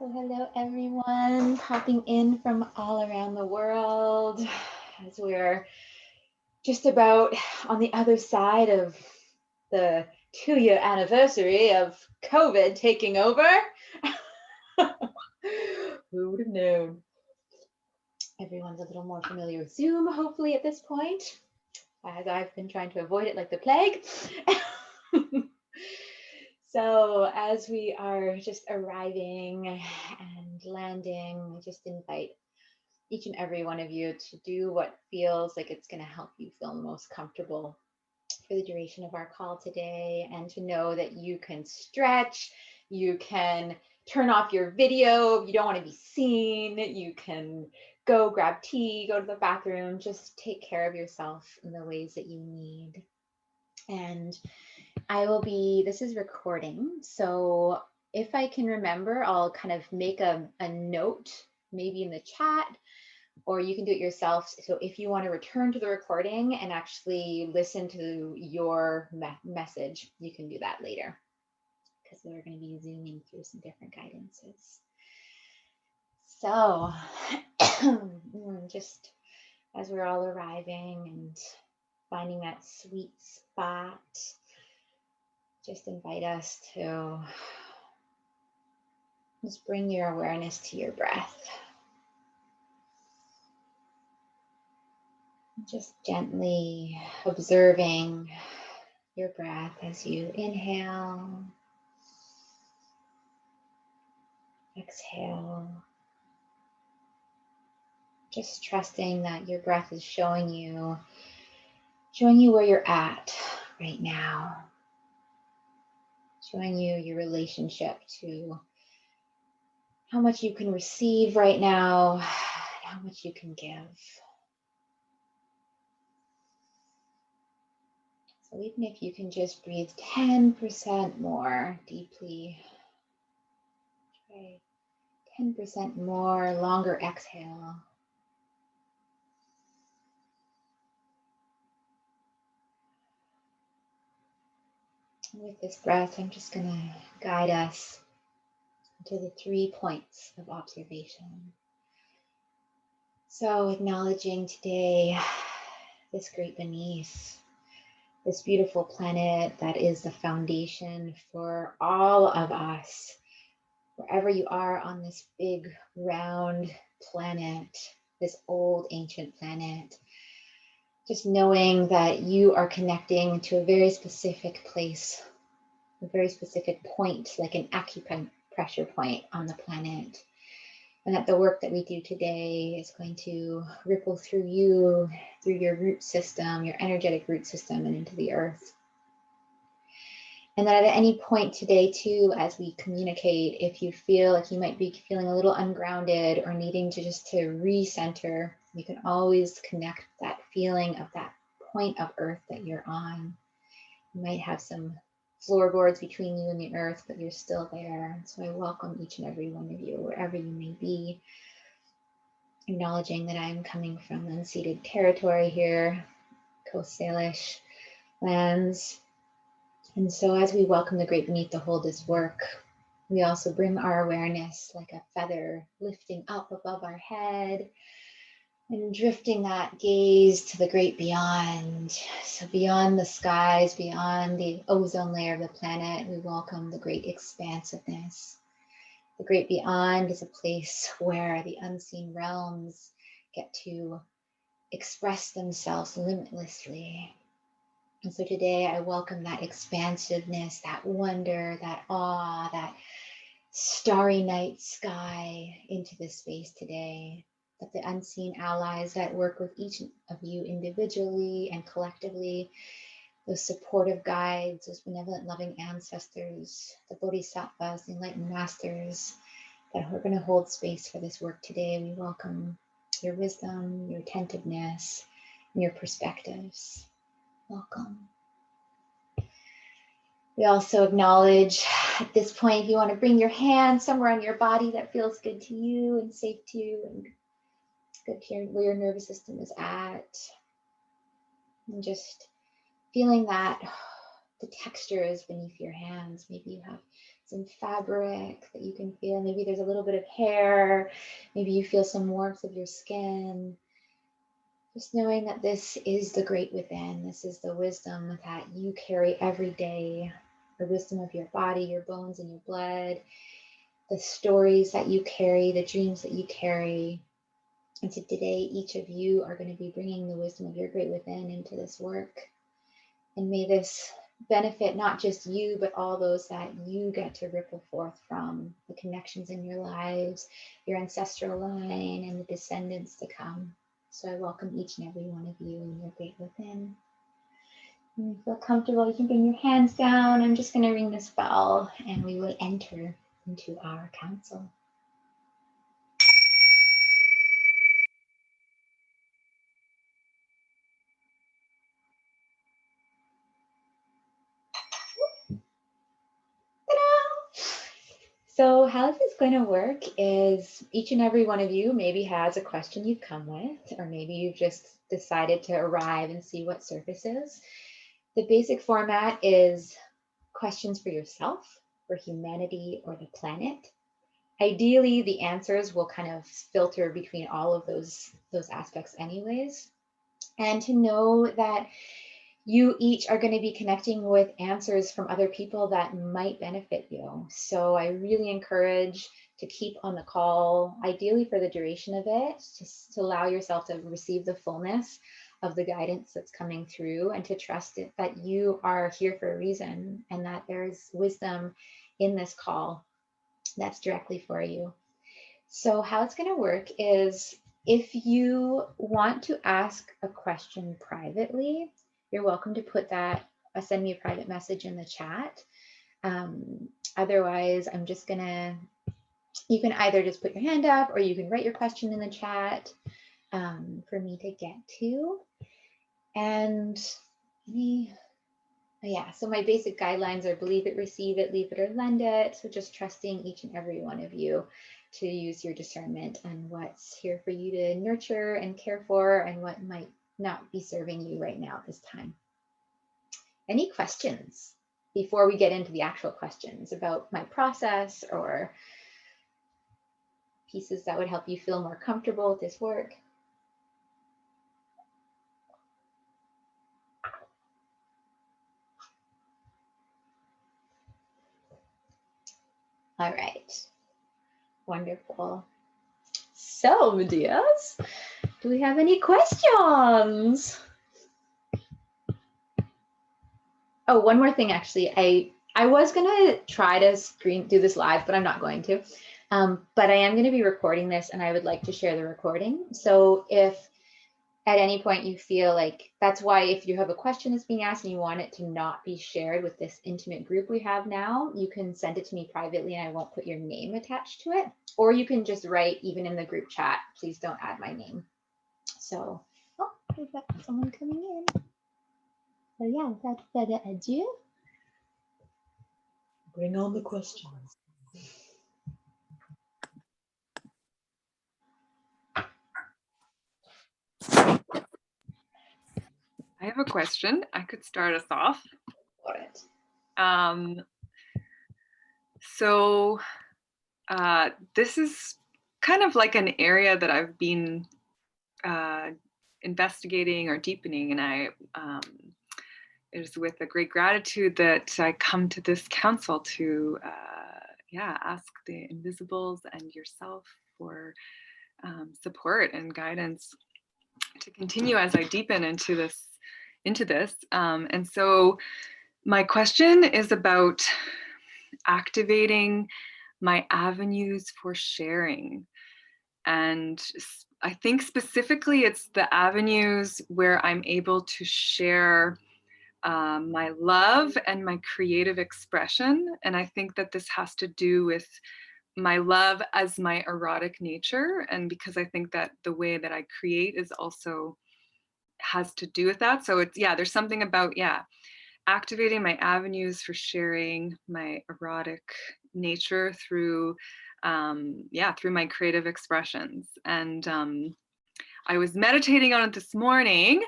So hello everyone popping in from all around the world as we're just about on the other side of the 2-year anniversary of COVID taking over. Who would have known? Everyone's a little more familiar with Zoom, hopefully, at this point, as I've been trying to avoid it like the plague. So, as we are just arriving and landing, I just invite each and every one of you to do what feels like it's going to help you feel most comfortable for the duration of our call today, and to know that you can stretch, you can turn off your video if you don't want to be seen, you can go grab tea, go to the bathroom, just take care of yourself in the ways that you need. And this is recording. So if I can remember, I'll kind of make a note maybe in the chat, or you can do it yourself. So if you want to return to the recording and actually listen to your message, you can do that later, because we're going to be zooming through some different guidances. So just as we're all arriving and finding that sweet spot, just invite us to just bring your awareness to your breath. Just gently observing your breath as you inhale, exhale. Just trusting that your breath is showing you where you're at right now, showing you your relationship to how much you can receive right now, and how much you can give. So even if you can just breathe 10% more deeply, try 10% more, longer exhale. With this breath, I'm just going to guide us to the 3 points of observation. So acknowledging today this great beneath, this beautiful planet that is the foundation for all of us, wherever you are on this big round planet, this old ancient planet. Just knowing that you are connecting to a very specific place, a very specific point, like an acupressure point on the planet. And that the work that we do today is going to ripple through you, through your root system, your energetic root system, and into the earth. And that at any point today too, as we communicate, if you feel like you might be feeling a little ungrounded or needing to recenter, you can always connect that feeling of that point of earth that you're on. You might have some floorboards between you and the earth, but you're still there. So I welcome each and every one of you, wherever you may be, acknowledging that I'm coming from unceded territory here, Coast Salish lands. And so as we welcome the great beneath to hold this work, we also bring our awareness like a feather lifting up above our head and drifting that gaze to the great beyond. So beyond the skies, beyond the ozone layer of the planet, we welcome the great expansiveness. The great beyond is a place where the unseen realms get to express themselves limitlessly. And so today I welcome that expansiveness, that wonder, that awe, that starry night sky into this space today. That the unseen allies that work with each of you individually and collectively, those supportive guides, those benevolent loving ancestors, the bodhisattvas, the enlightened masters, that are going to hold space for this work today. We welcome your wisdom, your attentiveness, and your perspectives. Welcome. We also acknowledge at this point, if you want to bring your hand somewhere on your body that feels good to you and safe to you and good to where your nervous system is at. And just feeling that the textures beneath your hands. Maybe you have some fabric that you can feel. Maybe there's a little bit of hair. Maybe you feel some warmth of your skin. Just knowing that this is the great within. This is the wisdom that you carry every day. The wisdom of your body, your bones, and your blood. The stories that you carry, the dreams that you carry. And so today, each of you are going to be bringing the wisdom of your great within into this work. And may this benefit not just you, but all those that you get to ripple forth from, the connections in your lives, your ancestral line, and the descendants to come. So I welcome each and every one of you in your great within. When you feel comfortable, you can bring your hands down. I'm just going to ring this bell and we will enter into our council. So how this is going to work is each and every one of you maybe has a question you've come with, or maybe you've just decided to arrive and see what surfaces. The basic format is questions for yourself, for humanity, or the planet. Ideally, the answers will kind of filter between all of those aspects anyways. And to know that you each are going to be connecting with answers from other people that might benefit you. So I really encourage to keep on the call, ideally for the duration of it, just to allow yourself to receive the fullness of the guidance that's coming through, and to trust it that you are here for a reason and that there's wisdom in this call that's directly for you. So how it's going to work is, if you want to ask a question privately, you're welcome to put that, send me a private message in the chat. Otherwise, I'm just gonna, you can either just put your hand up or you can write your question in the chat for me to get to. And yeah, so my basic guidelines are believe it, receive it, leave it, or lend it. So just trusting each and every one of you to use your discernment on what's here for you to nurture and care for, and what might not be serving you right now at this time. Any questions before we get into the actual questions about my process, or pieces that would help you feel more comfortable with this work? All right, wonderful. So, dears, do we have any questions? Oh, one more thing, actually. I was gonna try to do this live, but I'm not going to. But I am gonna be recording this, and I would like to share the recording. So if at any point you feel like, that's why if you have a question that's being asked and you want it to not be shared with this intimate group we have now, you can send it to me privately and I won't put your name attached to it. Or you can just write, even in the group chat, please don't add my name. So, oh, we've got someone coming in. So yeah, without further ado, bring on the questions. I have a question. I could start us off. Got it. So this is kind of like an area that I've been investigating or deepening, and it is with a great gratitude that I come to this council to ask the Invisibles and yourself for support and guidance to continue as I deepen into this. And so my question is about activating my avenues for sharing. And I think specifically it's the avenues where I'm able to share my love and my creative expression. And I think that this has to do with my love as my erotic nature. And because I think that the way that I create is also has to do with that. So it's, there's something about, activating my avenues for sharing my erotic nature through through my creative expressions. And I was meditating on it this morning,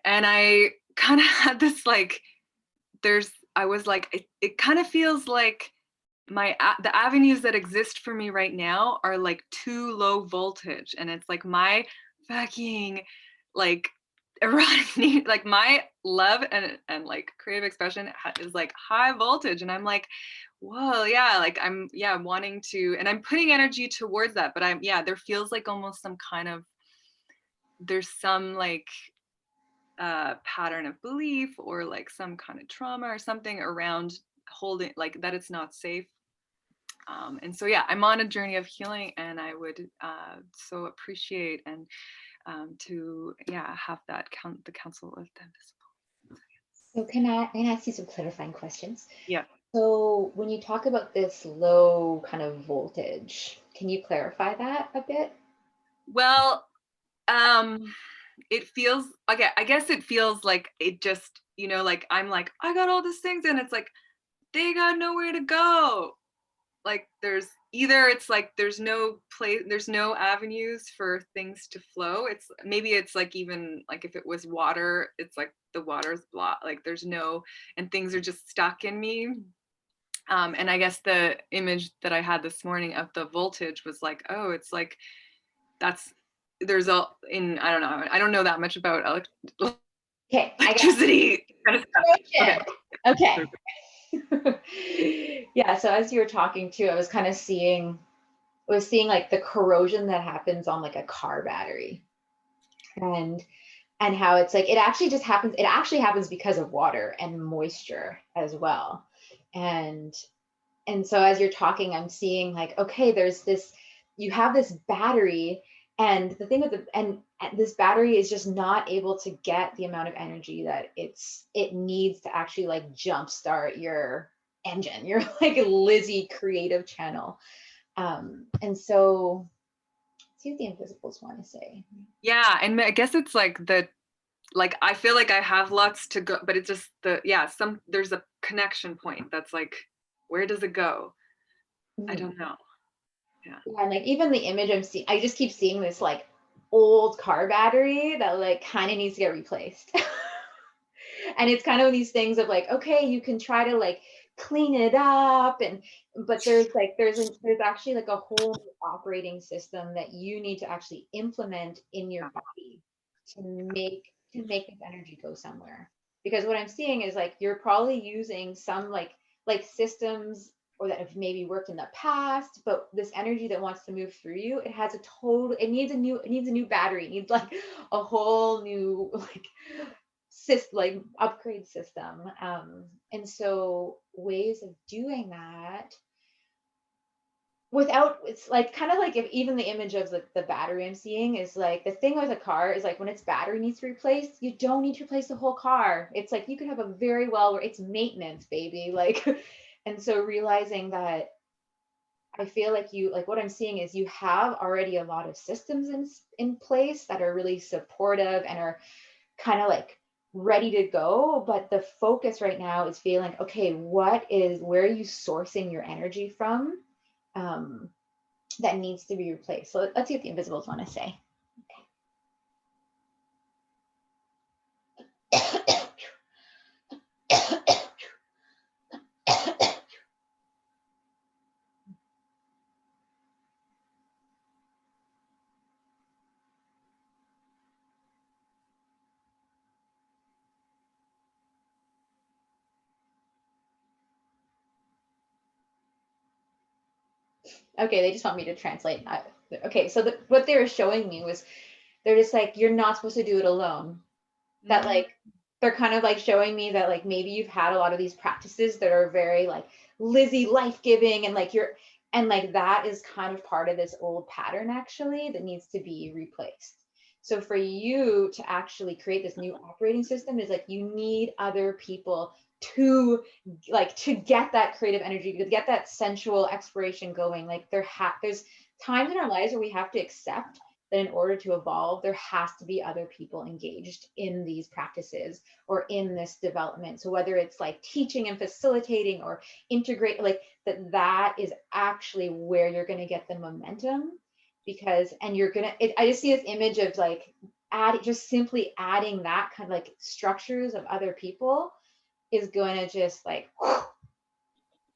and I kind of had this it kind of feels like the avenues that exist for me right now are like too low voltage, and it's like my fucking like erotic need, like my love and like creative expression is like high voltage, and I'm like, whoa, yeah, like I'm wanting to, and I'm putting energy towards that, but there feels like almost some kind of, there's some like pattern of belief or like some kind of trauma or something around holding, like that it's not safe. And so, yeah, I'm on a journey of healing, and I would so appreciate and to, have that the Council of the Invisible. So can I ask you some clarifying questions? Yeah. So when you talk about this low kind of voltage, can you clarify that a bit? Well, it feels, okay, I guess it feels like it just, like I'm like, I got all these things, and it's like, they got nowhere to go. Like there's either, it's like there's no place, there's no avenues for things to flow. It's maybe it's like, even like if it was water, it's like the water's blocked, like there's no, and things are just stuck in me. And I guess the image that I had this morning of the voltage was like, oh, it's like that's, there's a, in, I don't know that much about Okay, I got electricity kind of stuff. Okay. Yeah, so as you were talking too, I was kind of seeing like the corrosion that happens on like a car battery, and how it's like it actually just happens. It actually happens because of water and moisture as well. And so as you're talking, I'm seeing like, okay, there's this, you have this battery, and the thing with and this battery is just not able to get the amount of energy that it needs to actually like jumpstart your engine, your like Lizzie creative channel. And so let's see what the invisibles want to say. Yeah, and I guess it's like like I feel like I have lots to go, but it's just there's a connection point that's like, where does it go? I don't know. Yeah. Yeah, and like even the image I'm seeing, I just keep seeing this like old car battery that like kind of needs to get replaced. And it's kind of these things of like, okay, you can try to like clean it up, and but there's actually like a whole operating system that you need to actually implement in your body to make this energy go somewhere. Because what I'm seeing is like you're probably using some like systems or that have maybe worked in the past, but this energy that wants to move through you, it needs a new battery. It needs like a whole new like upgrade system. And so ways of doing that without, it's like kind of like, if even the image of the battery I'm seeing is like, the thing with a car is like when its battery needs to be replaced, you don't need to replace the whole car. It's like you could have a very well where it's maintenance, baby, like. And so realizing that, I feel like what I'm seeing is you have already a lot of systems in place that are really supportive and are kind of like ready to go, but the focus right now is feeling, okay, where are you sourcing your energy from, that needs to be replaced. So let's see what the invisibles want to say. Okay, they just want me to translate that. Okay, so what they were showing me was, they're just like, you're not supposed to do it alone. That like, they're kind of like showing me that like maybe you've had a lot of these practices that are very like Lizzie life-giving, and like that is kind of part of this old pattern actually that needs to be replaced. So for you to actually create this new operating system is like, you need other people to get that creative energy, to get that sensual exploration going. Like there's times in our lives where we have to accept that in order to evolve, there has to be other people engaged in these practices or in this development. So whether it's like teaching and facilitating or integrate, like that is actually where you're going to get the momentum. Because, and you're going to, I just see this image of like just simply adding that kind of like structures of other people is going to just like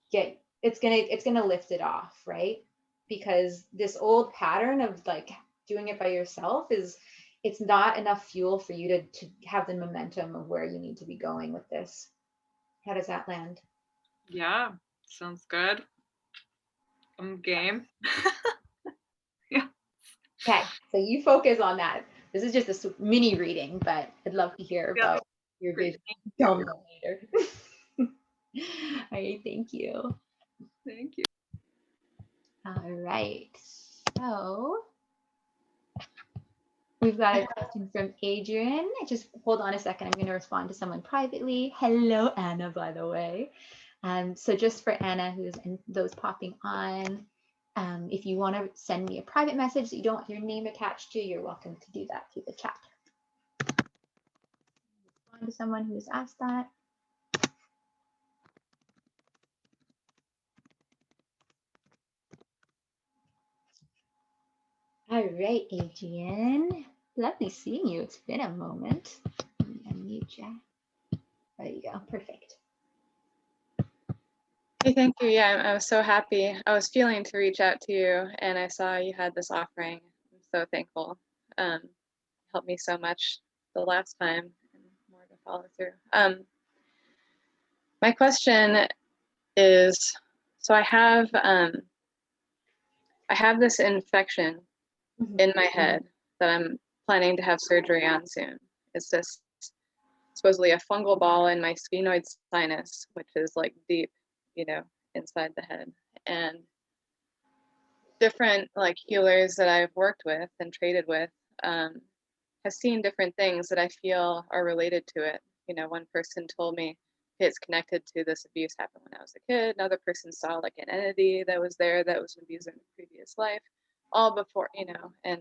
get it's gonna lift it off, right? Because this old pattern of like doing it by yourself is, it's not enough fuel for you to have the momentum of where you need to be going with this. How does that land? Yeah, sounds good. I'm game. Yeah. Okay, so you focus on that. This is just a mini reading, but I'd love to hear Yeah. about your Great. vision. Thank Tell me you. later. All right, thank you. Thank you. All right, so we've got a question from Adrian. Just hold on a second. I'm going to respond to someone privately. Hello, Anna, by the way. So just for Anna, who's and those popping on, if you want to send me a private message that you don't want your name attached to, you're welcome to do that through the chat. Respond to someone who's asked that. All right, Adrian. Lovely seeing you. It's been a moment. Let me unmute you. There you go. Perfect. Hey, thank you. Yeah, I was so happy. I was feeling to reach out to you, and I saw you had this offering. I'm so thankful. Helped me so much the last time, and more to follow through. My question is, so I have this infection in my head that I'm planning to have surgery on soon. It's this supposedly a fungal ball in my sphenoid sinus, which is like deep, inside the head. And different like healers that I've worked with and traded with have seen different things that I feel are related to it. One person told me it's connected to this abuse happened when I was a kid. Another person saw like an entity that was there that was abused in a previous life, all before, and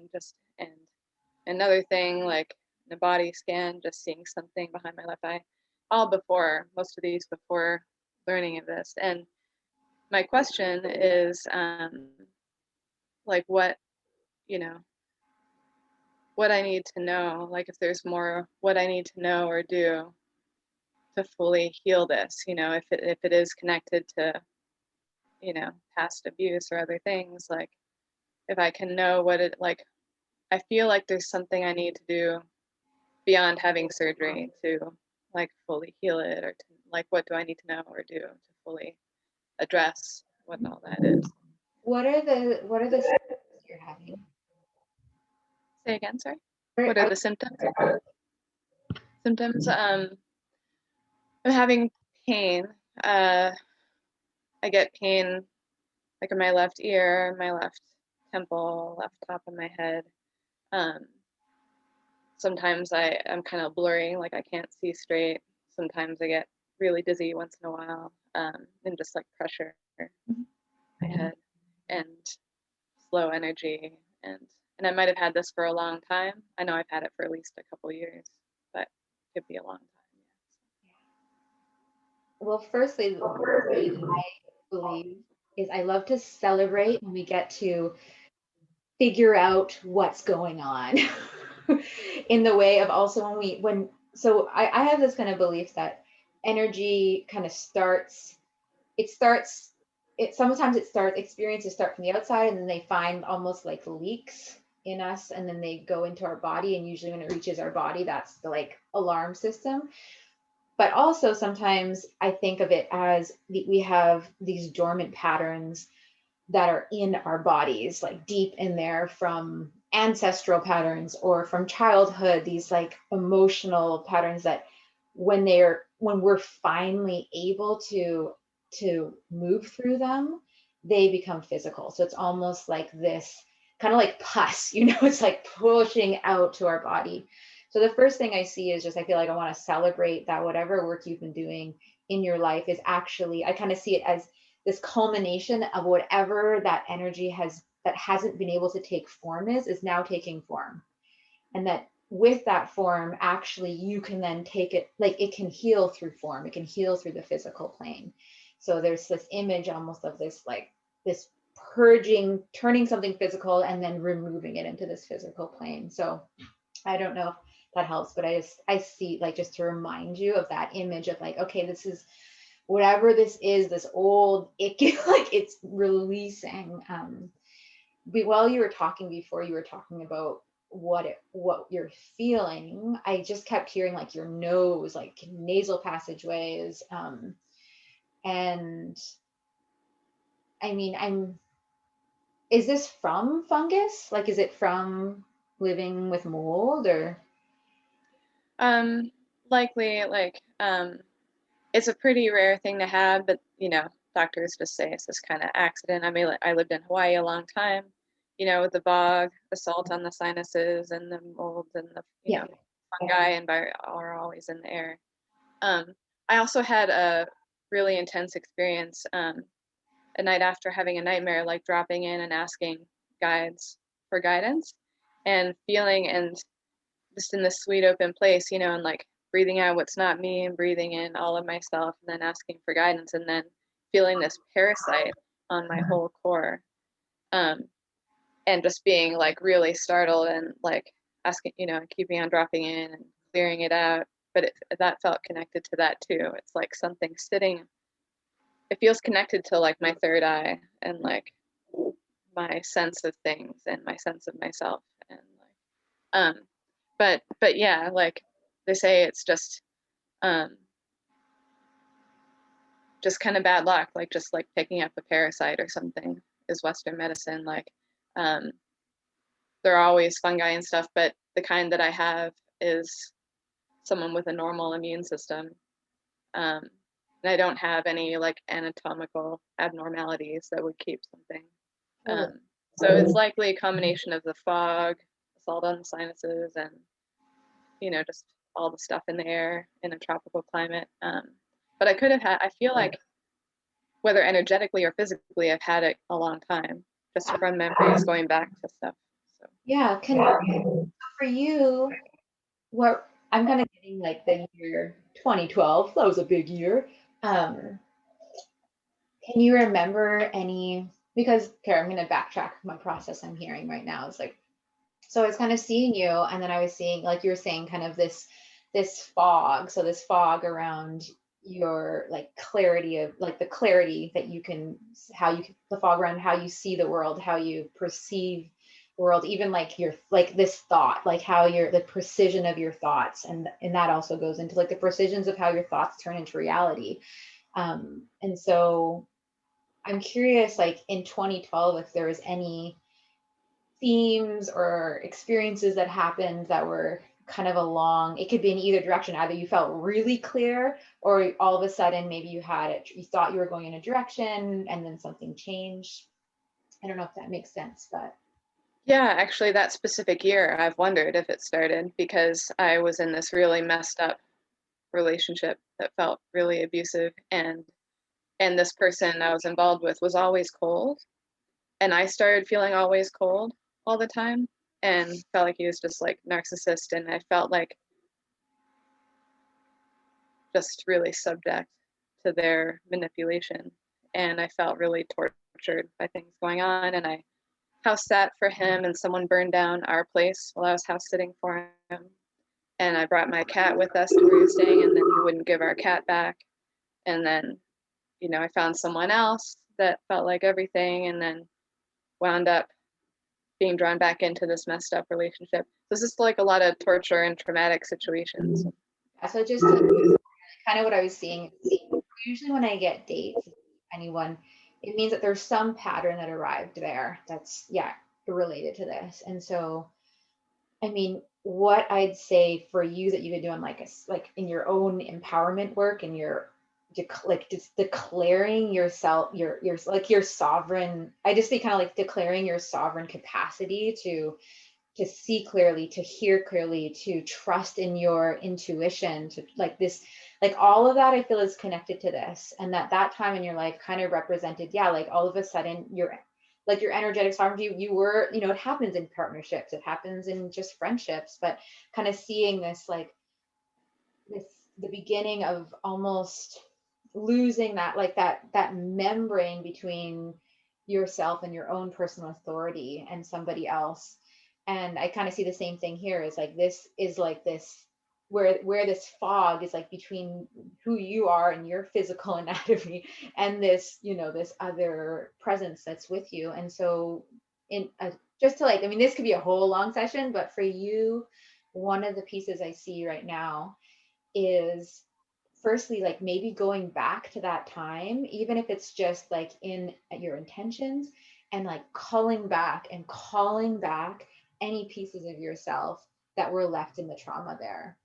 another thing like in a body scan, just seeing something behind my left eye, all before, most of these before learning of this. And my question is, like what what I need to know, like if there's more what I need to know or do to fully heal this, if it is connected to, past abuse or other things, like if I can know what it like, I feel like there's something I need to do beyond having surgery to like fully heal it, or to like what do I need to know or do to fully address what all that is. What are the symptoms you're having? Say again, sorry. What are the symptoms? Symptoms. I'm having pain. I get pain like in my left ear, my left temple, left top of my head. Sometimes I'm kind of blurry, like I can't see straight. Sometimes I get really dizzy once in a while, and just like pressure in my head and slow energy. And I might have had this for a long time. I know I've had it for at least a couple years, but it could be a long time. Well, firstly, what I believe is I love to celebrate when we get to figure out what's going on in the way of also so I have this kind of belief that energy kind of sometimes experiences start from the outside, and then they find almost like leaks in us, and then they go into our body, and usually when it reaches our body, that's the like alarm system. But also sometimes I think of it as we have these dormant patterns that are in our bodies, like deep in there from ancestral patterns or from childhood, these like emotional patterns that when we're finally able to move through them, they become physical. So it's almost like this kind of like pus, it's like pushing out to our body. So the first thing I see is just I feel like I want to celebrate that whatever work you've been doing in your life is actually, I kind of see it as this culmination of whatever that energy that hasn't been able to take form is now taking form. And that with that form, actually you can then take it, like it can heal through form, it can heal through the physical plane. So there's this image almost of this purging, turning something physical and then removing it into this physical plane. So I don't know if that helps, but I see, like, just to remind you of that image of like, okay, this is whatever this is, this old icky, like it's releasing. While you were talking before, you were talking about what you're feeling. I just kept hearing like your nose, like nasal passageways, and I mean, is this from fungus? Like, is it from living with mold or? Likely, like, it's a pretty rare thing to have, but you know, doctors just say it's this kind of accident. I mean, I lived in Hawaii a long time, you know, with the bog, the salt on the sinuses, and the mold, and the Yeah. fungi and are always in the air. I also had a really intense experience a night after having a nightmare, like dropping in and asking guides for guidance, and feeling and just in this sweet open place, you know, and like breathing out what's not me and breathing in all of myself and then asking for guidance and then feeling this parasite on my whole core. Um, and just being like really startled and like asking, you know, keeping on dropping in and clearing it out. But that felt connected to that too. It's like something sitting, it feels connected to like my third eye and like my sense of things and my sense of myself. And like, but yeah, like they say it's um, just kind of bad luck, like just like picking up a parasite or something is Western medicine. Like, um, there are always fungi and stuff, but the kind that I have is someone with a normal immune system. Um, and I don't have any like anatomical abnormalities that would keep something. Um, so it's likely a combination of the fog, the salt on the sinuses, and you know, just all the stuff in the air in a tropical climate. But I could have had, I feel like whether energetically or physically, I've had it a long time, just from memories going back to stuff. So Yeah, for you, what I'm kind of getting like the year 2012, that was a big year. Um, can you remember any, because okay, I'm gonna backtrack my process I'm hearing right now. It's like, so I was kind of seeing you, and then I was seeing, like you were saying, kind of this fog. So this fog around your like clarity of like the clarity that you can, how you the fog around how you see the world, how you perceive the world, even like your like this thought, like how your the precision of your thoughts, and that also goes into like the precisions of how your thoughts turn into reality. And so I'm curious, like in 2012, if there was any themes or experiences that happened that were kind of along, it could be in either direction. Either you felt really clear, or all of a sudden maybe you had it, you thought you were going in a direction and then something changed. I don't know if that makes sense, but yeah, actually, that specific year, I've wondered if it started because I was in this really messed up relationship that felt really abusive, and this person I was involved with was always cold, and I started feeling always cold all the time, and felt like he was just like narcissist, and I felt like just really subject to their manipulation, and I felt really tortured by things going on, and I house sat for him, and someone burned down our place while I was house sitting for him, and I brought my cat with us to where he was staying, and then he wouldn't give our cat back, and then you know I found someone else that felt like everything, and then wound up being drawn back into this messed up relationship. This is like a lot of torture and traumatic situations. yeah, so just kind of what I was seeing. Usually when I get dates, anyone, it means that there's some pattern that arrived there that's, yeah, related to this. And so, I mean, what I'd say for you that you could do in like like in your own empowerment work and your like just declaring yourself, your like your sovereign. I just say kind of like declaring your sovereign capacity to see clearly, to hear clearly, to trust in your intuition, to like this, like all of that I feel is connected to this. And that time in your life kind of represented, yeah, like all of a sudden you're like your energetic sovereignty, you were, you know, it happens in partnerships, it happens in just friendships, but kind of seeing this like this the beginning of almost losing that like that membrane between yourself and your own personal authority and somebody else. And I kind of see the same thing here, is like this is like this where this fog is like between who you are and your physical anatomy and this, this other presence that's with you. And so just to like, I mean, this could be a whole long session, but for you, one of the pieces I see right now is firstly like maybe going back to that time, even if it's just like in your intentions, and like calling back any pieces of yourself that were left in the trauma there,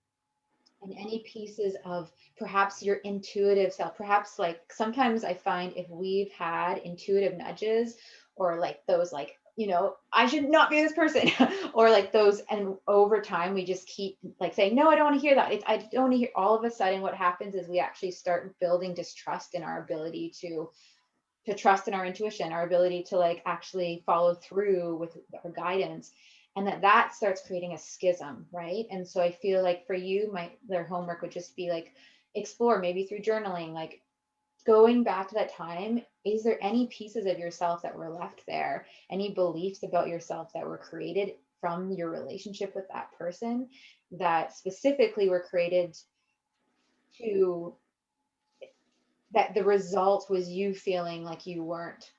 and any pieces of perhaps your intuitive self. Perhaps like sometimes I find if we've had intuitive nudges, or like those like, I should not be this person, or like those, and over time we just keep like saying, no, I don't want to hear that. I don't want to hear. All of a sudden what happens is we actually start building distrust in our ability to trust in our intuition, our ability to like actually follow through with our guidance, and that starts creating a schism, right? And so I feel like for you, their homework would just be like explore, maybe through journaling, like going back to that time. Is there any pieces of yourself that were left there? Any beliefs about yourself that were created from your relationship with that person that specifically were created to, that the result was you feeling like you weren't,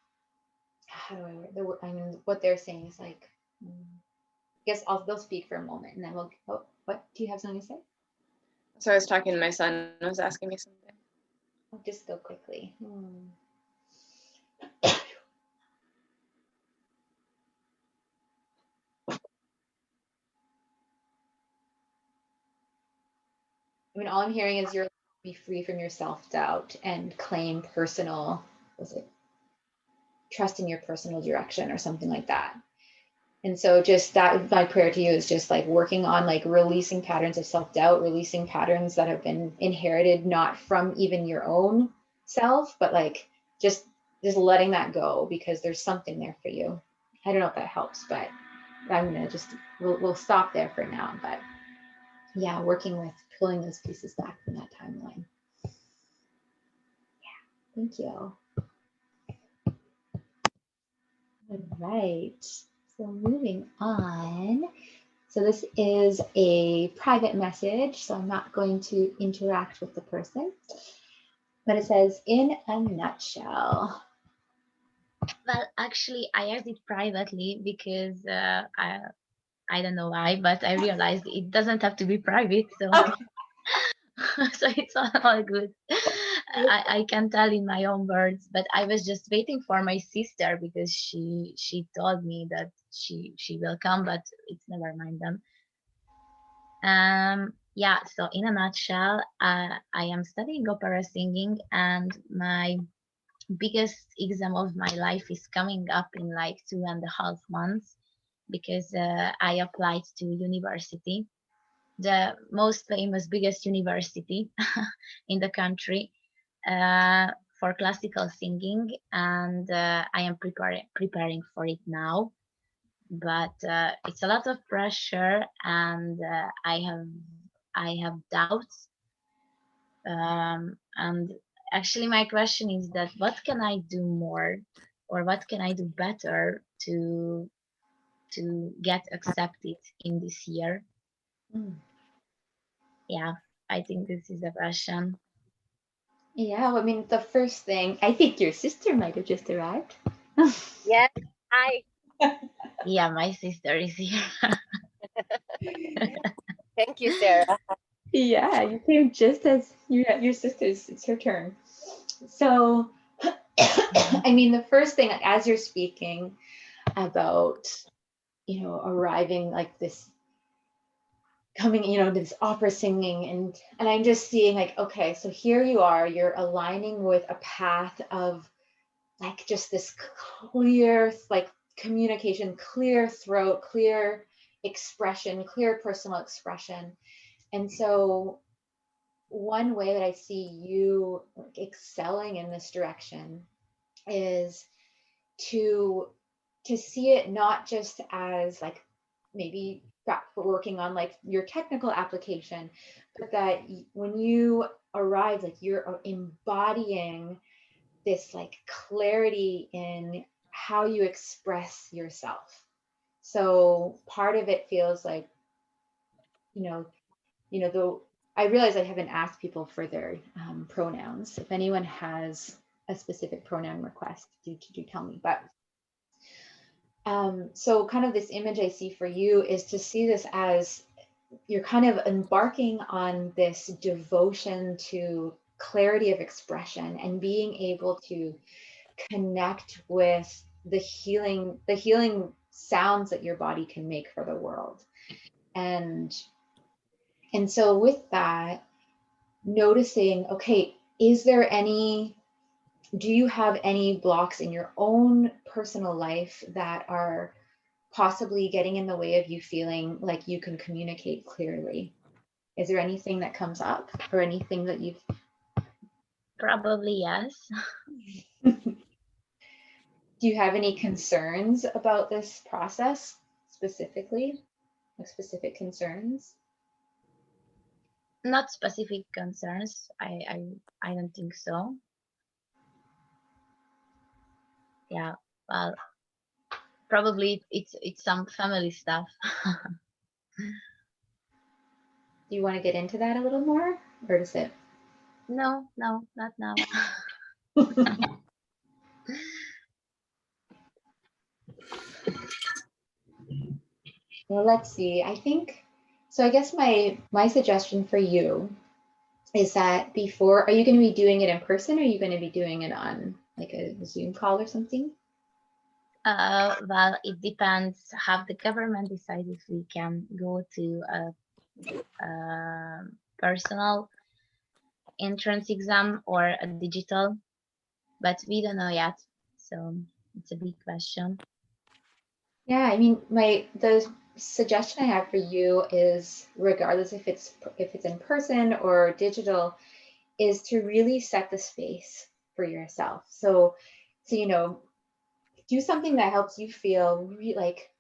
how do I word the word? I mean, what they're saying is like, I guess they'll speak for a moment and then we'll, oh, what, do you have something to say? So I was talking to my son and was asking me something. I'll just go quickly. I mean, all I'm hearing is you're be free from your self-doubt and claim personal, was it trust in your personal direction or something like that. And so just that, my prayer to you is just like working on like releasing patterns of self-doubt, releasing patterns that have been inherited, not from even your own self, but like just letting that go, because there's something there for you. I don't know if that helps, but I'm gonna just, we'll stop there for now. But yeah, working with pulling those pieces back from that timeline. Yeah, thank you. All right, so moving on. So this is a private message, so I'm not going to interact with the person, but it says, in a nutshell. Well, actually, I asked it privately because I don't know why, but I realized it doesn't have to be private, so Okay. so it's all good. I can tell in my own words, but I was just waiting for my sister because she told me that she will come, but it's never mind then. Yeah, so in a nutshell, I am studying opera singing, and my biggest exam of my life is coming up in like 2.5 months, because I applied to university, the most famous, biggest university in the country, uh, for classical singing, and I am preparing for it now. But it's a lot of pressure, and I have doubts. And actually, my question is that what can I do more, or what can I do better to get accepted in this year? Yeah, I think this is a question. Yeah, well, I mean, the first thing, I think your sister might have just arrived. Yes. Hi. Yeah, my sister is here. Thank you, Sarah. Yeah, you came just as your sister's, it's her turn. So, I mean, the first thing, as you're speaking about, arriving like this, coming, this opera singing, and I'm just seeing like, okay, so here you are, you're aligning with a path of like just this clear, like communication, clear throat, clear expression, clear personal expression. And so one way that I see you like excelling in this direction is to see it not just as like maybe working on like your technical application, but that when you arrive, like you're embodying this like clarity in how you express yourself. So part of it feels like, you know, though I realize I haven't asked people for their pronouns. If anyone has a specific pronoun request, do tell me. But so kind of this image I see for you is to see this as you're kind of embarking on this devotion to clarity of expression and being able to connect with the healing sounds that your body can make for the world. And so with that, noticing, okay, do you have any blocks in your own personal life that are possibly getting in the way of you feeling like you can communicate clearly? Is there anything that comes up or anything that you've... Probably yes. Do you have any concerns about this process specifically? Like specific concerns? Not specific concerns. I don't think so. Yeah. Well, probably it's some family stuff. Do you want to get into that a little more, or does it? No, not now. Well, let's see. I think so. I guess my suggestion for you is that are you going to be doing it in person, or are you going to be doing it on like a Zoom call or something? Well, it depends how the government decides if we can go to a personal entrance exam or a digital, but we don't know yet. So it's a big question. Yeah, I mean, the suggestion I have for you is, regardless if it's in person or digital, is to really set the space for yourself. So do something that helps you feel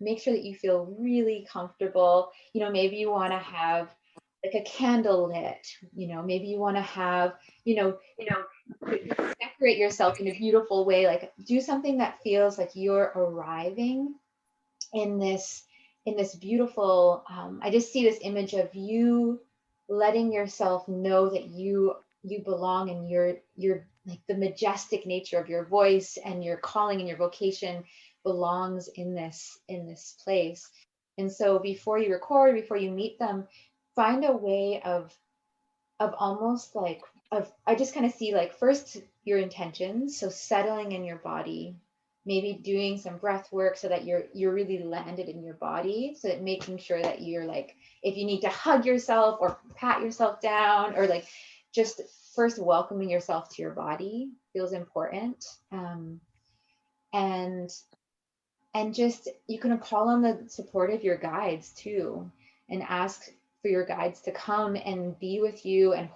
make sure that you feel really comfortable. Maybe you want to have like a candle lit, maybe you want to have, decorate yourself in a beautiful way, like do something that feels like you're arriving in this beautiful, I just see this image of you letting yourself know that you belong, and you're like the majestic nature of your voice and your calling and your vocation belongs in this place. And so before you record, before you meet them, find a way of almost like I just kind of see like first your intentions, so settling in your body, maybe doing some breath work so that you're really landed in your body, so that making sure that you're like, if you need to hug yourself or pat yourself down, or like just first welcoming yourself to your body feels important. And just you can call on the support of your guides too, and ask for your guides to come and be with you, and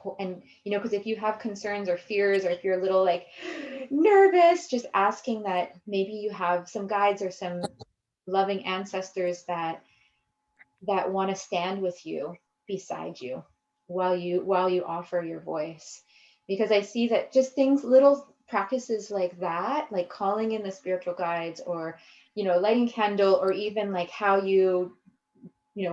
because if you have concerns or fears, or if you're a little like nervous, just asking that maybe you have some guides or some loving ancestors that want to stand with you, beside you, while you offer your voice. Because I see that just little practices like that, like calling in the spiritual guides, or lighting candle, or even like how you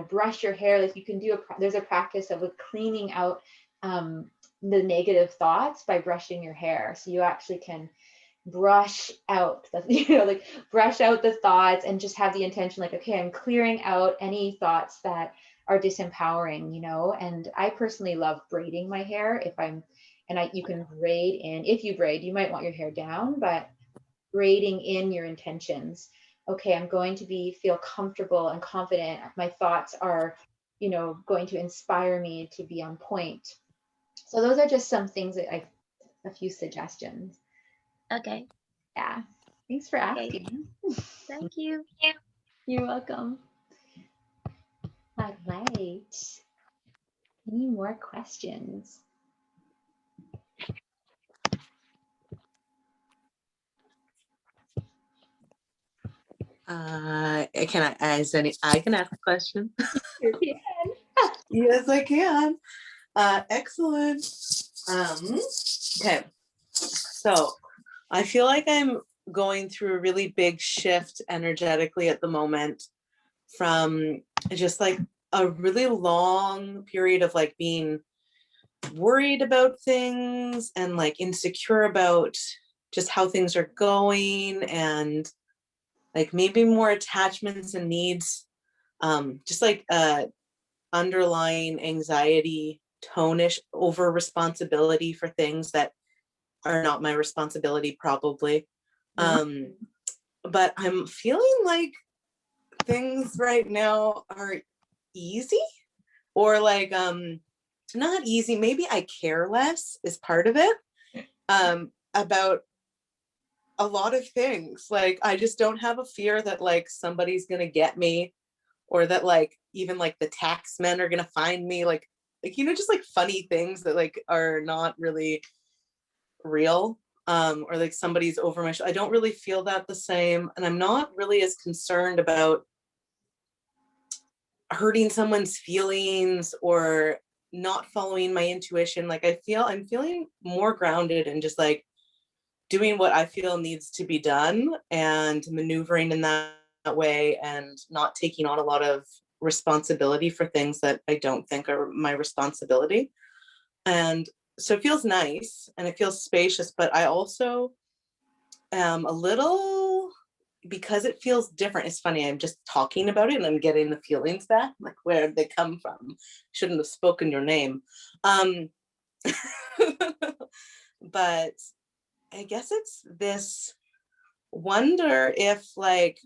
brush your hair. Like you can there's a practice of cleaning out the negative thoughts by brushing your hair. So you actually can brush out the brush out the thoughts, and just have the intention like, okay, I'm clearing out any thoughts that are disempowering. And I personally love braiding my hair. You can braid in, if you braid, you might want your hair down, but braiding in your intentions. Okay, I'm going to feel comfortable and confident. My thoughts are, going to inspire me to be on point. So those are just some things that a few suggestions. Okay. Yeah. Thanks for asking. Thank you. You're welcome. All right. Any more questions? I can ask a question. You can. Yes, I can. Excellent. Okay. So I feel like I'm going through a really big shift energetically at the moment, from just like a really long period of like being worried about things and like insecure about just how things are going, and like maybe more attachments and needs, just like underlying anxiety, tonish over responsibility for things that are not my responsibility probably. But I'm feeling like things right now are easy, or like not easy, maybe I care less is part of it, about a lot of things. Like I just don't have a fear that like somebody's gonna get me, or that like even like the tax men are gonna find me, like you know, just like funny things that like are not really real, or like somebody's over my I don't really feel that the same, and I'm not really as concerned about hurting someone's feelings or not following my intuition. Like I'm feeling more grounded and just like doing what I feel needs to be done and maneuvering in that way, and not taking on a lot of responsibility for things that I don't think are my responsibility. And so it feels nice and it feels spacious, but I also am a little, because it feels different. It's funny, I'm just talking about it and I'm getting the feelings back, like where did they come from? Shouldn't have spoken your name. But I guess it's this wonder if like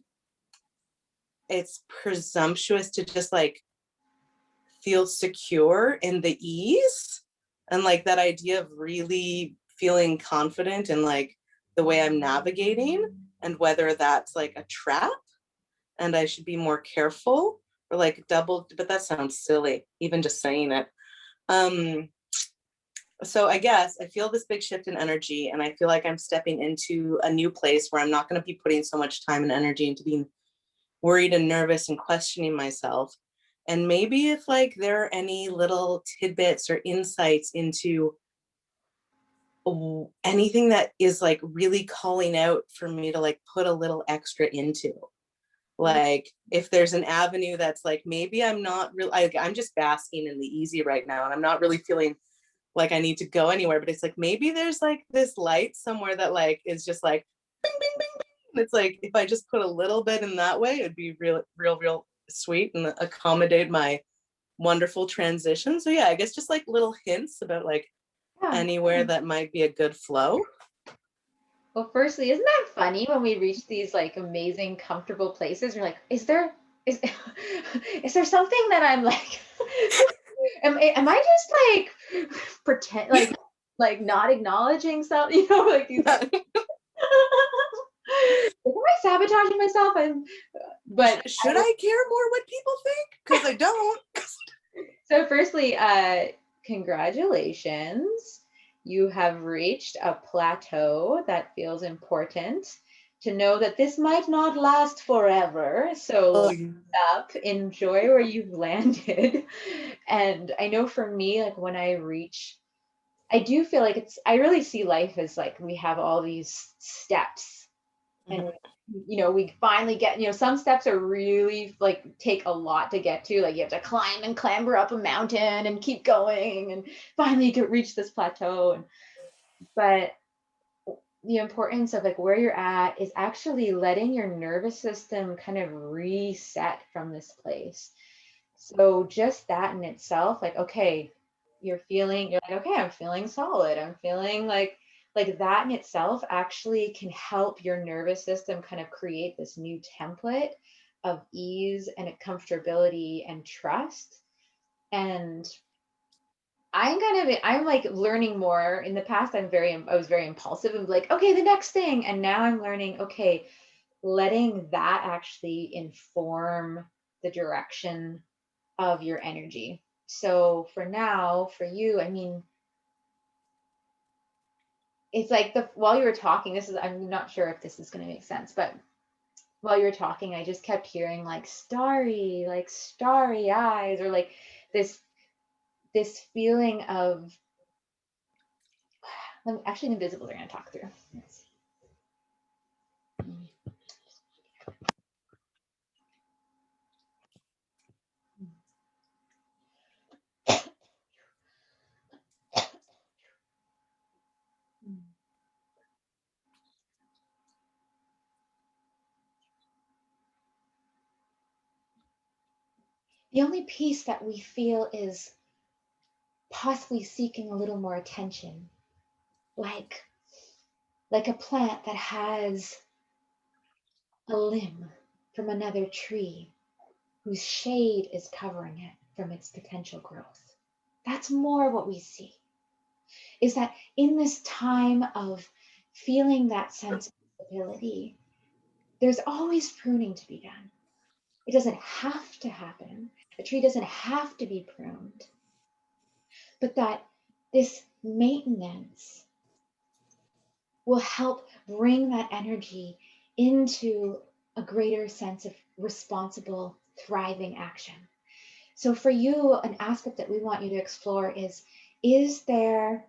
it's presumptuous to just like feel secure in the ease, and like that idea of really feeling confident in like the way I'm navigating, and whether that's like a trap and I should be more careful, or like double, but that sounds silly even just saying it. So I guess I feel this big shift in energy, and I feel like I'm stepping into a new place where I'm not going to be putting so much time and energy into being worried and nervous and questioning myself. And maybe if like there are any little tidbits or insights into anything that is like really calling out for me to like put a little extra into, like if there's an avenue that's like maybe I'm not really, I'm just basking in the easy right now and I'm not really feeling like I need to go anywhere, but it's like maybe there's like this light somewhere that like is just like bing, bing, bing, bing. It's like if I just put a little bit in that way, it'd be real sweet and accommodate my wonderful transition. So yeah, I guess just like little hints about like anywhere that might be a good flow. Well, firstly, isn't that funny when we reach these like amazing, comfortable places? You're like, is there is there something that I'm like, am I just like pretend like not acknowledging something, you know, like these. Am I sabotaging myself? But should I care more what people think? Because I don't. So firstly, congratulations. You have reached a plateau that feels important to know that this might not last forever. So up, enjoy where you've landed. And I know for me, like when I do feel like I really see life as like we have all these steps. And you know, we finally get, you know, some steps are really like take a lot to get to, like you have to climb and clamber up a mountain and keep going, and finally you can reach this plateau. But the importance of like where you're at is actually letting your nervous system kind of reset from this place. So just that in itself, like, okay, you're like, okay, I'm feeling solid, I'm feeling like that in itself actually can help your nervous system kind of create this new template of ease and comfortability and trust. And I'm like learning more. In the past I was very impulsive and like, okay, the next thing. And now I'm learning, okay, letting that actually inform the direction of your energy. So for now, for you, I mean, it's like while you were talking, I'm not sure if this is going to make sense, but while you were talking, I just kept hearing like starry eyes, or like this feeling of, actually the invisibles are going to talk through. Let's see. The only piece that we feel is possibly seeking a little more attention, like a plant that has a limb from another tree whose shade is covering it from its potential growth. That's more what we see, is that in this time of feeling that sense of stability, there's always pruning to be done. It doesn't have to happen. A tree doesn't have to be pruned, but that this maintenance will help bring that energy into a greater sense of responsible, thriving action. So for you, an aspect that we want you to explore is there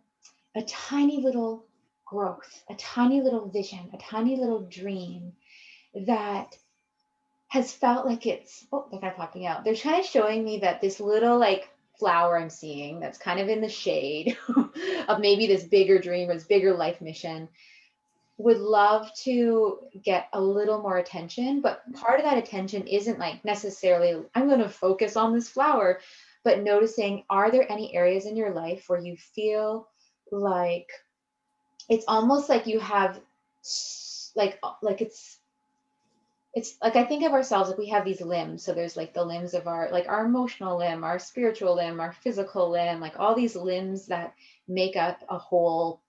a tiny little growth, a tiny little vision, a tiny little dream that has felt like it's, oh, they're kind of popping out. They're kind of showing me that this little like flower I'm seeing that's kind of in the shade of maybe this bigger dream or this bigger life mission would love to get a little more attention, but part of that attention isn't like necessarily, I'm going to focus on this flower, but noticing, are there any areas in your life where you feel like it's almost like you have like it's like, I think of ourselves like we have these limbs. So there's like the limbs of our, like our emotional limb, our spiritual limb, our physical limb, like all these limbs that make up a whole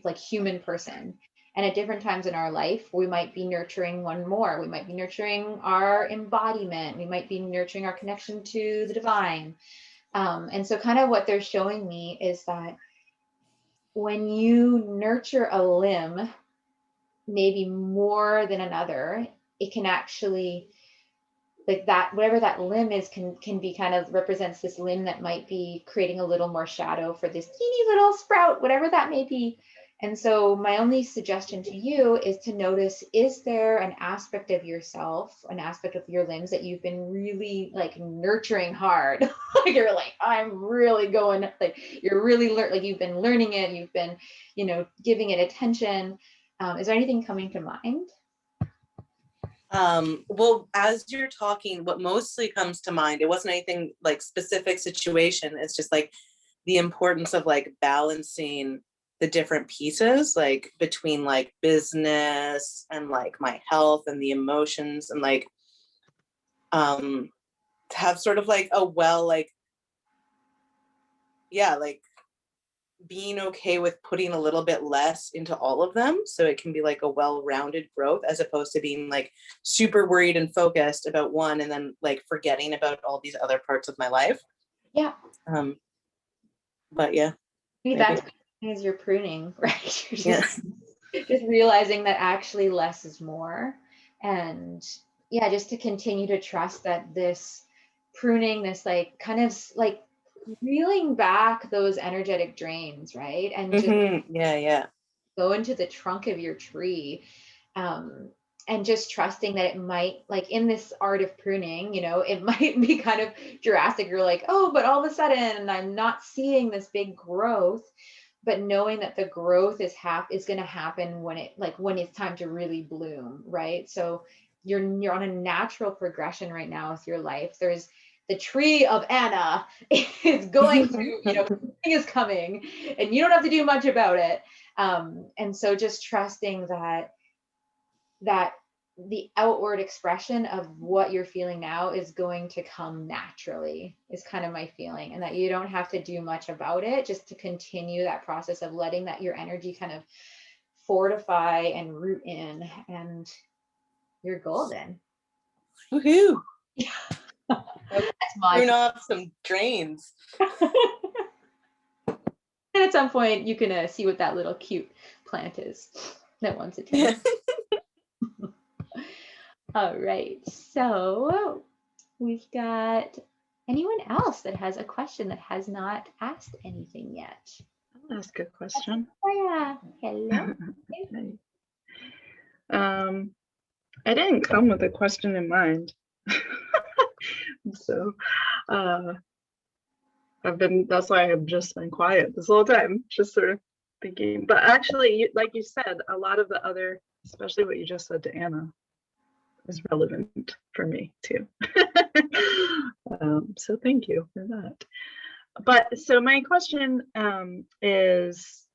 like human person. And at different times in our life, we might be nurturing one more. We might be nurturing our embodiment. We might be nurturing our connection to the divine. And so kind of what they're showing me is that when you nurture a limb, maybe more than another, it can actually, like that, whatever that limb is can be kind of represents this limb that might be creating a little more shadow for this teeny little sprout, whatever that may be. And so my only suggestion to you is to notice, is there an aspect of yourself, an aspect of your limbs that you've been really like nurturing hard? Like you're like, I'm really going, like you're really like you've been learning it, you've been, giving it attention. Is there anything coming to mind? Well, as you're talking, what mostly comes to mind, it wasn't anything like specific situation. It's just like the importance of like balancing the different pieces, like between like business and like my health and the emotions, and like to have sort of like a like being okay with putting a little bit less into all of them, so it can be like a well-rounded growth, as opposed to being like super worried and focused about one and then like forgetting about all these other parts of my life. Yeah. But yeah, maybe that's as you're pruning, right? You're yes. just realizing that actually less is more. And yeah, just to continue to trust that this pruning, this like kind of like reeling back those energetic drains, right? And just Yeah. go into the trunk of your tree. And just trusting that it might, like in this art of pruning, it might be kind of drastic. You're like, oh, but all of a sudden I'm not seeing this big growth. But knowing that the growth is going to happen when it's time to really bloom, right? So you're on a natural progression right now with your life. There's the tree of Anna is going to, is coming, and you don't have to do much about it. And so just trusting that the outward expression of what you're feeling now is going to come naturally, is kind of my feeling, and that you don't have to do much about it, just to continue that process of letting that your energy kind of fortify and root in, and you're golden. Woohoo! That's my prune off some drains. And at some point you can see what that little cute plant is that wants attention. All right, so we've got anyone else that has a question that has not asked anything yet? I'll ask a question. Oh yeah, hello. I didn't come with a question in mind. So that's why I've just been quiet this whole time, just sort of thinking, but actually, like you said, a lot of the other, especially what you just said to Anna, is relevant for me too. So thank you for that. But so my question is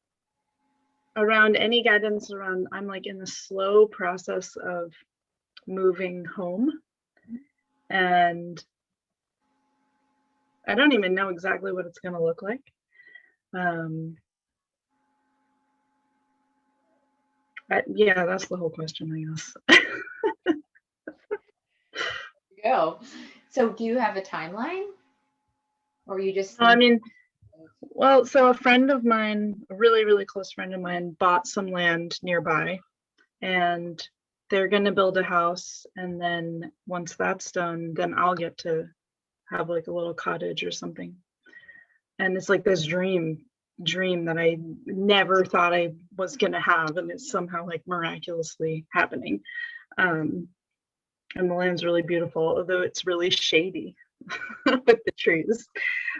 around any guidance around, I'm like in the slow process of moving home, and I don't even know exactly what it's going to look like. Yeah, that's the whole question, I guess. Go. So do you have a timeline? Or you just I mean, well, so a friend of mine, a really, really close friend of mine, bought some land nearby, and they're going to build a house. And then once that's done, then I'll get to have like a little cottage or something. And it's like this dream that I never thought I was going to have. And it's somehow like miraculously happening. And the land's really beautiful, although it's really shady with the trees.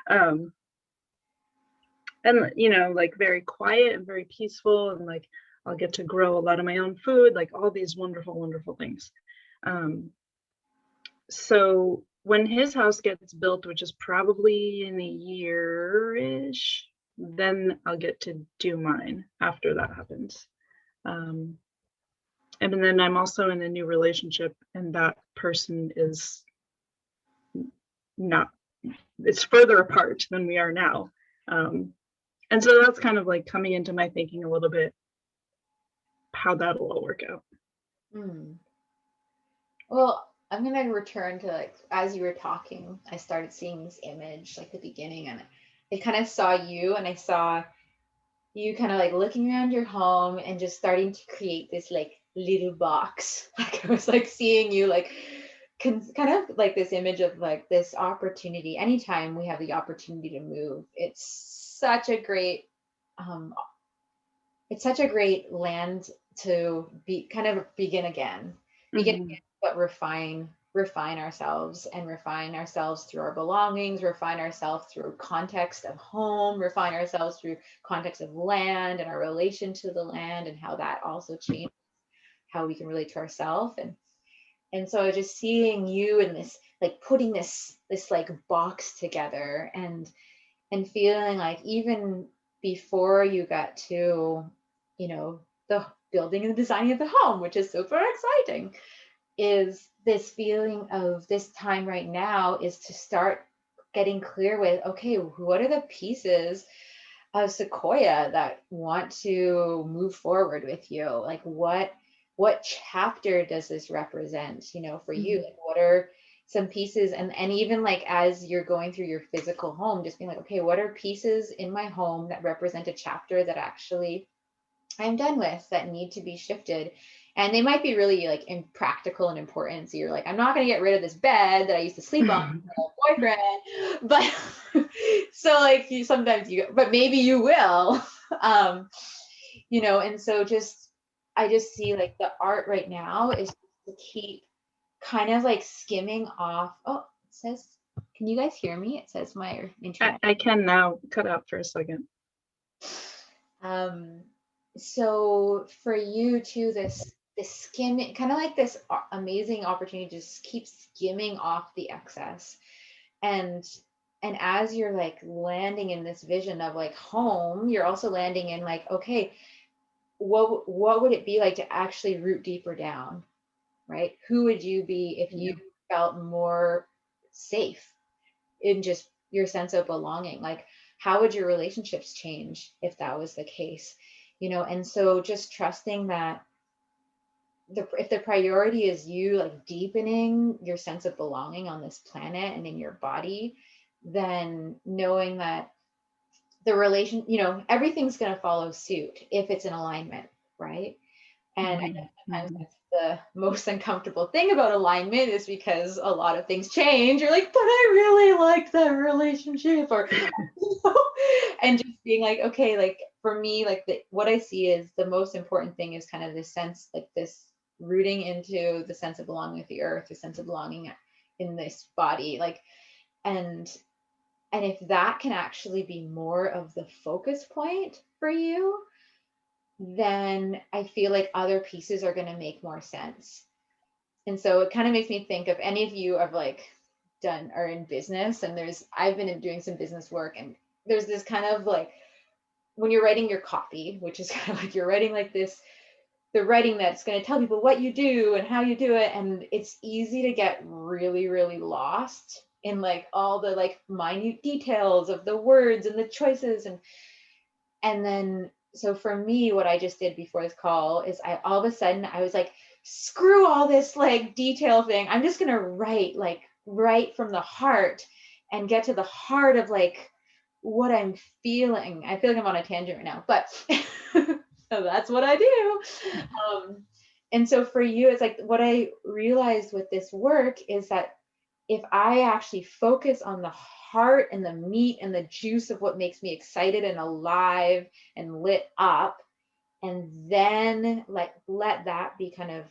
And you know, like very quiet and very peaceful, and like I'll get to grow a lot of my own food, like all these wonderful, wonderful things. So when his house gets built, which is probably in a year-ish, then I'll get to do mine after that happens. And then I'm also in a new relationship, and that person is not, it's further apart than we are now. And so that's kind of like coming into my thinking a little bit, how that'll all work out. Well, I'm going to return to, like, as you were talking, I started seeing this image, like the beginning, and I kind of saw you, and I saw you kind of like looking around your home and just starting to create this like little box. Like I was like seeing you like kind of like this image of like this opportunity. Anytime we have the opportunity to move, it's such a great land to be kind of begin again, but refine ourselves, and refine ourselves through our belongings, refine ourselves through context of home, refine ourselves through context of land and our relation to the land, and how that also changes how we can relate to ourselves. And so just seeing you in this, like putting this like box together, and feeling like even before you got to, you know, the building and the designing of the home, which is super exciting, is this feeling of this time right now is to start getting clear with, okay, what are the pieces of Sequoia that want to move forward with you? Like what chapter does this represent, you know, for you? Like what are some pieces, and even like as you're going through your physical home, just being like, okay, what are pieces in my home that represent a chapter that actually I'm done with, that need to be shifted? And they might be really like impractical and important. So you're like, I'm not going to get rid of this bed that I used to sleep on with my boyfriend, but so like but maybe you will, you know. And so I just see like the art right now is to keep kind of like skimming off. Oh, it says, can you guys hear me? It says my internet. I can now. Cut out for a second. So for you too, this skimming, kind of like this amazing opportunity to just keep skimming off the excess, and as you're like landing in this vision of like home, you're also landing in like, okay, what would it be like to actually root deeper down, right? Who would you be if you felt more safe in just your sense of belonging? Like, how would your relationships change if that was the case, you know? And so just trusting that if the priority is you like deepening your sense of belonging on this planet and in your body, then knowing that everything's going to follow suit if it's in alignment, right? And I know sometimes that's the most uncomfortable thing about alignment, is because a lot of things change. You're like, but I really like that relationship, or and just being like, okay, like for me, like what I see is the most important thing is kind of this sense, like this rooting into the sense of belonging with the earth, the sense of belonging in this body, like, and if that can actually be more of the focus point for you, then I feel like other pieces are going to make more sense. And so it kind of makes me think, if any of you have like are in business, and I've been doing some business work, and there's this kind of like, when you're writing your copy, which is kind of like you're writing like this, the writing that's going to tell people what you do and how you do it. And it's easy to get really, really lost in like all the like minute details of the words and the choices. And then, so for me, what I just did before this call is all of a sudden I was like, screw all this like detail thing. I'm just going to write from the heart and get to the heart of like what I'm feeling. I feel like I'm on a tangent right now, but so that's what I do. And so for you, it's like what I realized with this work is that if I actually focus on the heart and the meat and the juice of what makes me excited and alive and lit up, and then let that be kind of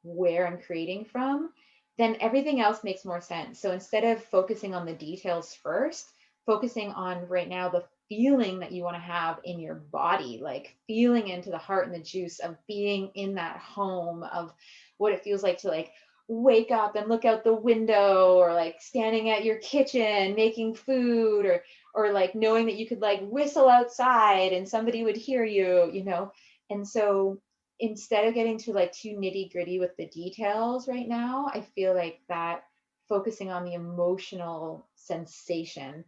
where I'm creating from, then everything else makes more sense. So instead of focusing on the details first, focusing on right now the feeling that you want to have in your body, like feeling into the heart and the juice of being in that home, of what it feels like to like wake up and look out the window, or like standing at your kitchen making food, or like knowing that you could like whistle outside and somebody would hear you, you know. And so instead of getting to like too nitty gritty with the details right now, I feel like that focusing on the emotional sensation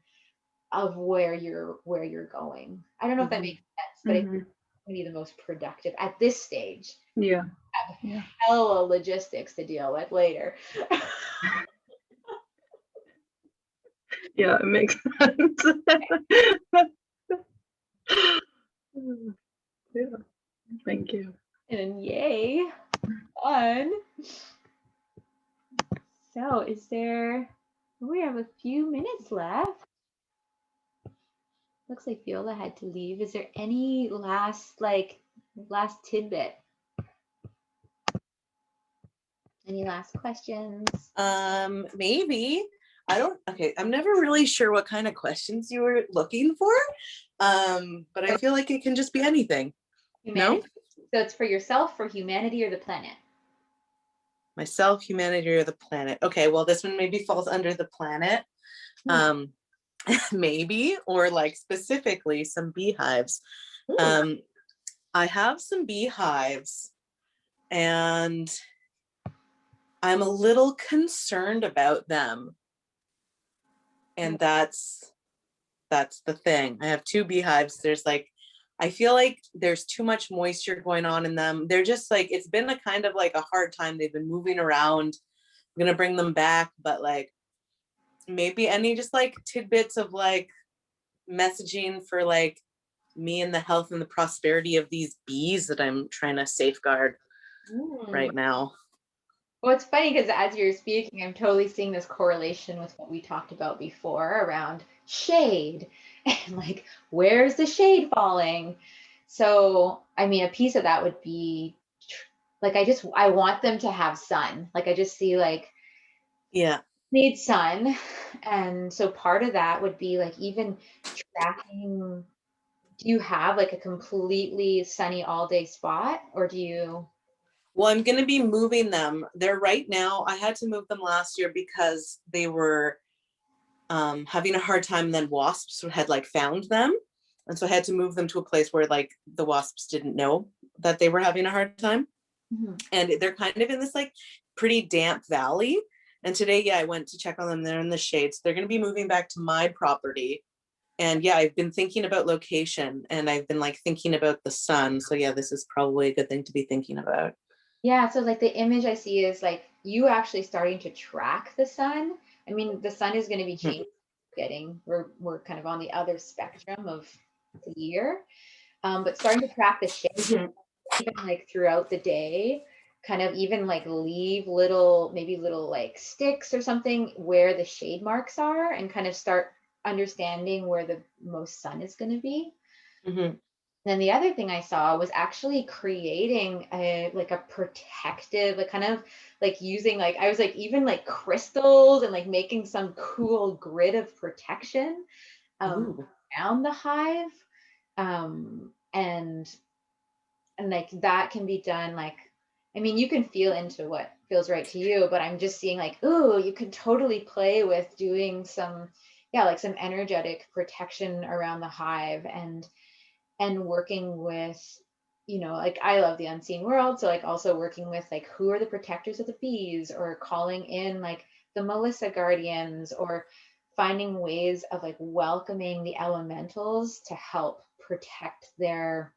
of where you're going. I don't know if that makes sense, but I think it's going to be the most productive at this stage. Yeah. Have hella logistics to deal with later. Yeah, it makes sense. Yeah, thank you. And yay, fun. So we have a few minutes left. Looks like Viola had to leave. Is there any last tidbit? Any last questions? Maybe. Okay, I'm never really sure what kind of questions you were looking for. But I feel like it can just be anything. Humanity? No? So it's for yourself, for humanity, or the planet? Myself, humanity, or the planet. Okay, well, this one maybe falls under the planet. Maybe, or like specifically some beehives. I have some beehives, and I'm a little concerned about them. And that's the thing. I have 2 beehives. I feel like there's too much moisture going on in them. They're just like, it's been a kind of like a hard time. They've been moving around. I'm gonna bring them back, but like maybe any just like tidbits of like messaging for like me and the health and the prosperity of these bees that I'm trying to safeguard right now. Well, it's funny because as you're speaking, I'm totally seeing this correlation with what we talked about before around shade and like, where's the shade falling? So, I mean, a piece of that would be like, I want them to have sun. Like, I just see like, need sun. And so part of that would be like even tracking. Do you have like a completely sunny all day spot, or do you? Well, I'm going to be moving them. They're right now, I had to move them last year because they were having a hard time, and then wasps had like found them. And so I had to move them to a place where like the wasps didn't know that they were having a hard time. And they're kind of in this like pretty damp valley. And today, I went to check on them. They're in the shade. So they're going to be moving back to my property. And I've been thinking about location, and I've been like thinking about the sun. So this is probably a good thing to be thinking about. Yeah, so like the image I see is like you actually starting to track the sun. I mean, the sun is going to be changing. We're kind of on the other spectrum of the year, but starting to track the shade even like throughout the day, kind of even like leave little like sticks or something where the shade marks are, and kind of start understanding where the most sun is going to be. Then the other thing I saw was actually creating a protective, like kind of like using like, I was like even like crystals and like making some cool grid of protection around the hive. And like that can be done, like, I mean, you can feel into what feels right to you, but I'm just seeing like, ooh, you could totally play with doing some, yeah, like some energetic protection around the hive, and working with, you know, like I love the unseen world. So like also working with like, who are the protectors of the bees, or calling in like the Melissa guardians, or finding ways of like welcoming the elementals to help protect them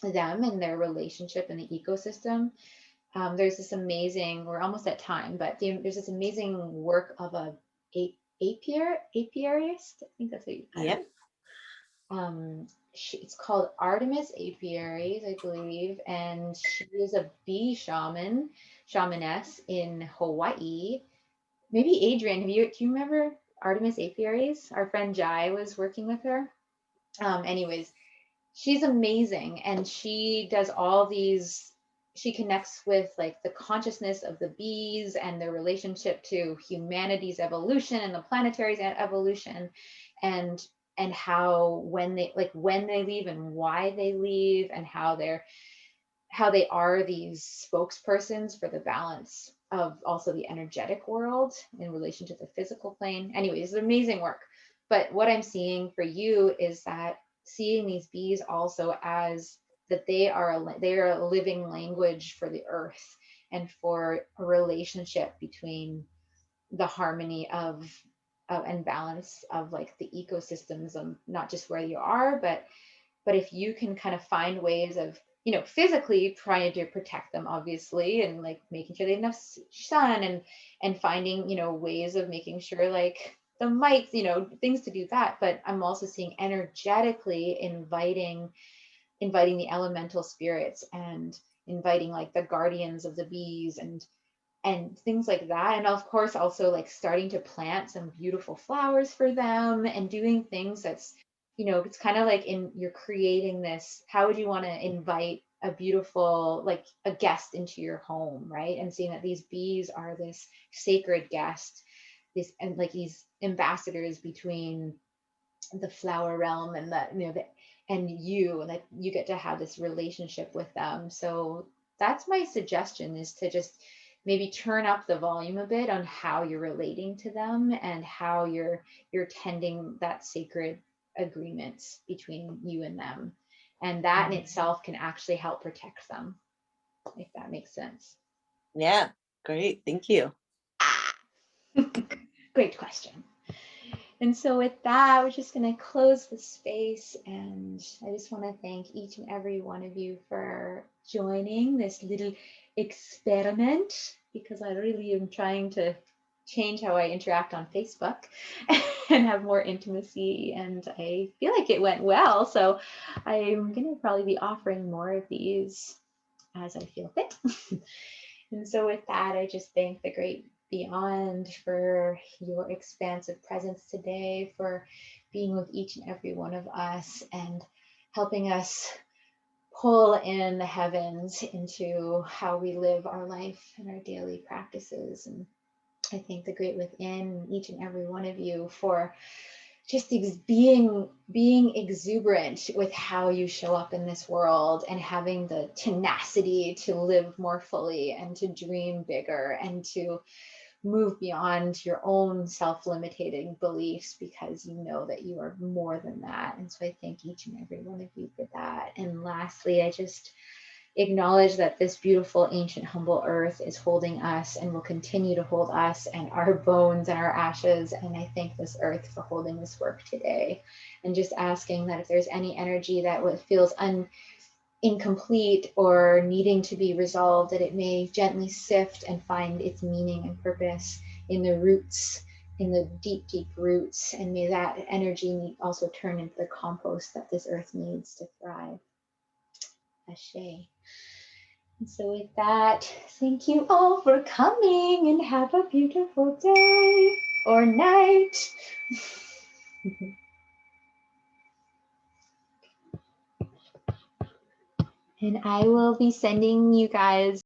and their relationship in the ecosystem. There's this amazing, we're almost at time, but there's this amazing work of apiarist. I think that's what you. Yep. It's called Artemis Apiaries, I believe, and she is a bee shamaness in Hawaii. Maybe Adrian, do you remember Artemis Apiaries? Our friend Jai was working with her. Anyways, she's amazing, and she does all these, she connects with like the consciousness of the bees and their relationship to humanity's evolution and the planetary's evolution, and how when they leave and why they leave, and how they are these spokespersons for the balance of also the energetic world in relation to the physical plane. Anyways, it's amazing work. But what I'm seeing for you is that seeing these bees also as that they are a living language for the earth, and for a relationship between the harmony of and balance of like the ecosystems, of not just where you are, but if you can kind of find ways of, you know, physically trying to protect them, obviously, and like making sure they have enough sun, and finding, you know, ways of making sure like the mites, you know, things to do that. But I'm also seeing energetically inviting the elemental spirits, and inviting like the guardians of the bees, and things like that. And of course also like starting to plant some beautiful flowers for them, and doing things that's, you know, it's kind of like you're creating this, how would you want to invite a beautiful, like a guest into your home, right? And seeing that these bees are this sacred guest, this, and like these ambassadors between the flower realm and the, you know, and that you get to have this relationship with them. So that's my suggestion, is to just maybe turn up the volume a bit on how you're relating to them, and how you're tending that sacred agreements between you and them, and that in itself can actually help protect them, if that makes sense. Yeah, great, thank you. Great question. And so with that, we're just going to close the space. And I just want to thank each and every one of you for joining this little experiment, because I really am trying to change how I interact on Facebook and have more intimacy. And I feel like it went well. So I'm going to probably be offering more of these as I feel fit. And so with that, I just thank the great Beyond for your expansive presence today, for being with each and every one of us, and helping us pull in the heavens into how we live our life and our daily practices. And I thank the great within each and every one of you for just being exuberant with how you show up in this world, and having the tenacity to live more fully, and to dream bigger, and to move beyond your own self-limiting beliefs, because you know that you are more than that. And so I thank each and every one of you for that. And lastly, I just acknowledge that this beautiful, ancient, humble earth is holding us, and will continue to hold us and our bones and our ashes. And I thank this earth for holding this work today, and just asking that if there's any energy that feels incomplete or needing to be resolved, that it may gently sift and find its meaning and purpose in the roots, in the deep, deep roots. And may that energy also turn into the compost that this earth needs to thrive. Ashe. And so with that, thank you all for coming, and have a beautiful day or night. And I will be sending you guys